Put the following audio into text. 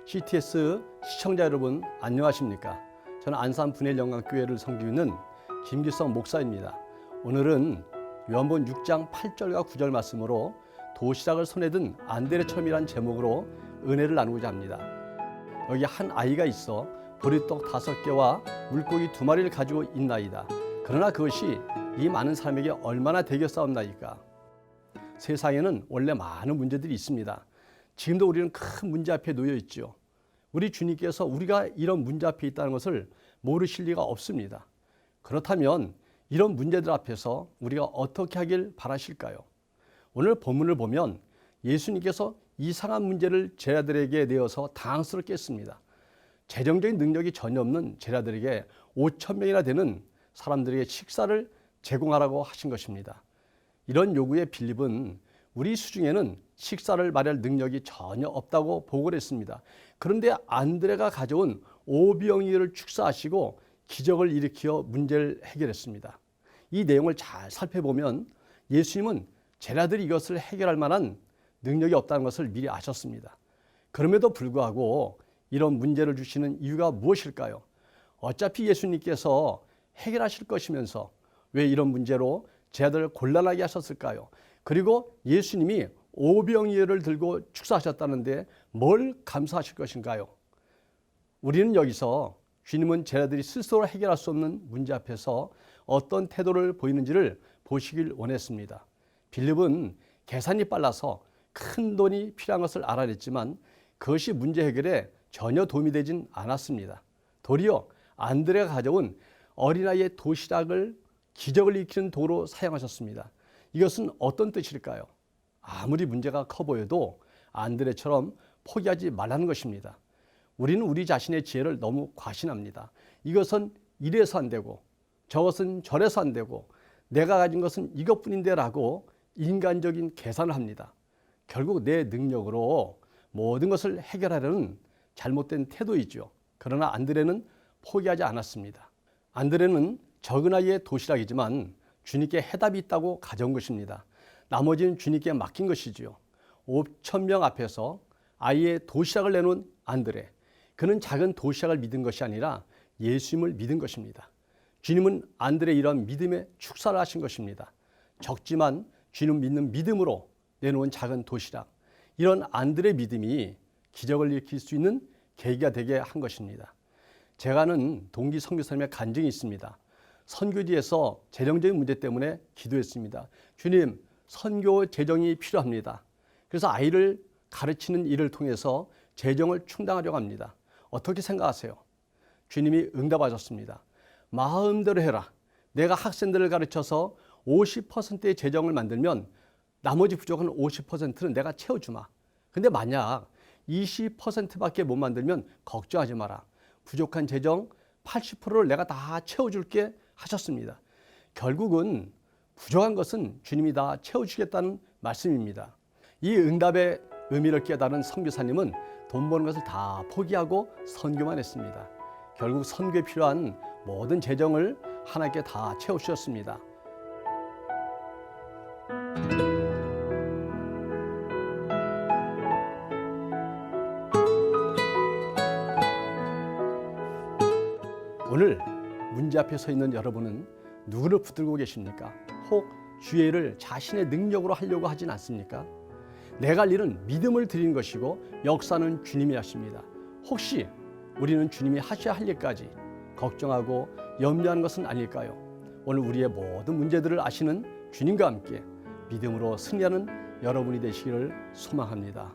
CTS 시청자 여러분 안녕하십니까? 저는 안산 분해영광교회를 섬기고 있는 김기성 목사입니다. 오늘은 요한복음 6장 8절과 9절 말씀으로 도시락을 손에 든 안드레처럼이란 제목으로 은혜를 나누고자 합니다. 여기 한 아이가 있어 보리떡 5개와 물고기 2마리를 가지고 있나이다. 그러나 그것이 이 많은 사람에게 얼마나 되겠사옵나이까. 세상에는 원래 많은 문제들이 있습니다. 지금도 우리는 큰 문제 앞에 놓여 있죠. 우리 주님께서 우리가 이런 문제 앞에 있다는 것을 모르실 리가 없습니다. 그렇다면 이런 문제들 앞에서 우리가 어떻게 하길 바라실까요? 오늘 본문을 보면 예수님께서 이상한 문제를 제자들에게 내어서 당황스럽게 했습니다. 재정적인 능력이 전혀 없는 제자들에게 5,000명이나 되는 사람들에게 식사를 제공하라고 하신 것입니다. 이런 요구에 빌립은 우리 수중에는 식사를 마련할 능력이 전혀 없다고 보고를 했습니다. 그런데 안드레가 가져온 5병이를 축사하시고 기적을 일으켜 문제를 해결했습니다. 이 내용을 잘 살펴보면 예수님은 제자들이 이것을 해결할 만한 능력이 없다는 것을 미리 아셨습니다. 그럼에도 불구하고 이런 문제를 주시는 이유가 무엇일까요? 어차피 예수님께서 해결하실 것이면서 왜 이런 문제로 제자들을 곤란하게 하셨을까요? 그리고 예수님이 5병이를 들고 축사하셨다는데 뭘 감사하실 것인가요? 우리는 여기서 주님은 제자들이 스스로 해결할 수 없는 문제 앞에서 어떤 태도를 보이는지를 보시길 원했습니다. 빌립은 계산이 빨라서 큰 돈이 필요한 것을 알아냈지만 그것이 문제 해결에 전혀 도움이 되진 않았습니다. 도리어 안드레가 가져온 어린아이의 도시락을 기적을 일으키는 도로 사용하셨습니다. 이것은 어떤 뜻일까요? 아무리 문제가 커 보여도 안드레처럼 포기하지 말라는 것입니다. 우리는 우리 자신의 지혜를 너무 과신합니다. 이것은 이래서 안 되고 저것은 저래서 안 되고 내가 가진 것은 이것뿐인데 라고 인간적인 계산을 합니다. 결국 내 능력으로 모든 것을 해결하려는 잘못된 태도이죠. 그러나 안드레는 포기하지 않았습니다. 안드레는 적은 아이의 도시락이지만 주님께 해답이 있다고 가져온 것입니다. 나머지는 주님께 맡긴 것이지요. 5,000명 앞에서 아이의 도시락을 내놓은 안드레. 그는 작은 도시락을 믿은 것이 아니라 예수님을 믿은 것입니다. 주님은 안드레의 이런 믿음에 축사를 하신 것입니다. 적지만 주님 믿는 믿음으로 내놓은 작은 도시락. 이런 안드레의 믿음이 기적을 일으킬 수 있는 계기가 되게 한 것입니다. 제가 아는 동기 선교사님의 간증이 있습니다. 선교지에서 재정적인 문제 때문에 기도했습니다. 주님, 선교 재정이 필요합니다. 그래서 아이를 가르치는 일을 통해서 재정을 충당하려고 합니다. 어떻게 생각하세요? 주님이 응답하셨습니다. 마음대로 해라. 내가 학생들을 가르쳐서 50%의 재정을 만들면 나머지 부족한 50%는 내가 채워주마. 근데 만약 20%밖에 못 만들면 걱정하지 마라. 부족한 재정 80%를 내가 다 채워줄게 하셨습니다. 결국은 부족한 것은 주님이 다 채워주겠다는 말씀입니다. 이 응답의 의미를 깨달은 선교사님은 돈 버는 것을 다 포기하고 선교만 했습니다. 결국 선교에 필요한 모든 재정을 하나님께 다 채워주셨습니다. 오늘 문제 앞에 서 있는 여러분은 누구를 붙들고 계십니까? 혹 주의 일을 자신의 능력으로 하려고 하진 않습니까? 내가 할 일은 믿음을 드리는 것이고 역사는 주님이 하십니다. 혹시 우리는 주님이 하셔야 할 일까지 걱정하고 염려하는 것은 아닐까요? 오늘 우리의 모든 문제들을 아시는 주님과 함께 믿음으로 승리하는 여러분이 되시기를 소망합니다.